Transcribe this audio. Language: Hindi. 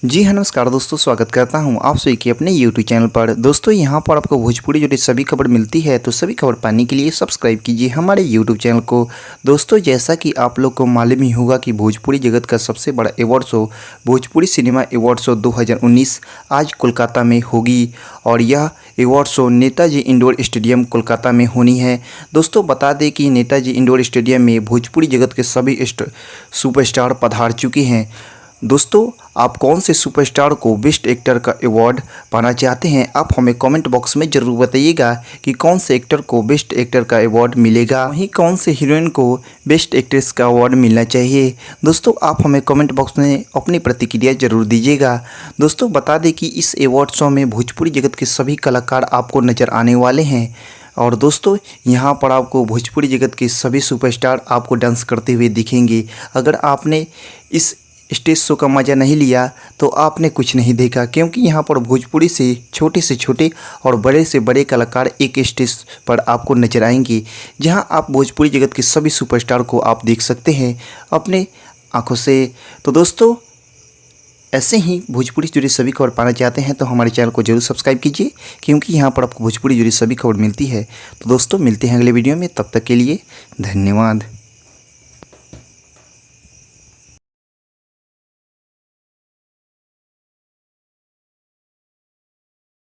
जी हाँ, नमस्कार दोस्तों, स्वागत करता हूँ आप सभी के अपने YouTube चैनल पर। दोस्तों यहाँ पर आपको भोजपुरी जुड़ी सभी खबर मिलती है, तो सभी खबर पाने के लिए सब्सक्राइब कीजिए हमारे YouTube चैनल को। दोस्तों जैसा कि आप लोग को मालूम ही होगा कि भोजपुरी जगत का सबसे बड़ा award show Bhojpuri cinema award show 2019 आज कोलकाता में होगी और यह award show Netaji indoor stadium Kolkata में होनी है। दोस्तों बता दें कि नेताजी इंडोर स्टेडियम में भोजपुरी जगत के सभी सुपरस्टार पधार चुके हैं। दोस्तों आप कौन से सुपरस्टार को बेस्ट एक्टर का अवार्ड पाना चाहते हैं, आप हमें कमेंट बॉक्स में ज़रूर बताइएगा कि कौन से एक्टर को बेस्ट एक्टर का अवार्ड मिलेगा, वहीं कौन से हीरोइन को बेस्ट एक्ट्रेस का अवार्ड मिलना चाहिए। दोस्तों आप हमें कमेंट बॉक्स में अपनी प्रतिक्रिया ज़रूर दीजिएगा। दोस्तों बता दें कि इस अवार्ड शो में भोजपुरी जगत के सभी कलाकार आपको नज़र आने वाले हैं और दोस्तों यहाँ पर आपको भोजपुरी जगत के सभी सुपरस्टार आपको डांस करते हुए दिखेंगे। अगर आपने इस स्टेज शो का मज़ा नहीं लिया तो आपने कुछ नहीं देखा, क्योंकि यहाँ पर भोजपुरी से छोटे और बड़े से बड़े कलाकार एक स्टेज पर आपको नजर आएंगे, जहां आप भोजपुरी जगत के सभी सुपरस्टार को आप देख सकते हैं अपने आंखों से। तो दोस्तों ऐसे ही भोजपुरी जुड़ी सभी खबर पाना चाहते हैं तो हमारे चैनल को जरूर सब्सक्राइब कीजिए, क्योंकि यहाँ पर आपको भोजपुरी जुड़ी सभी खबर मिलती है। तो दोस्तों मिलते हैं अगले वीडियो में, तब तक के लिए धन्यवाद।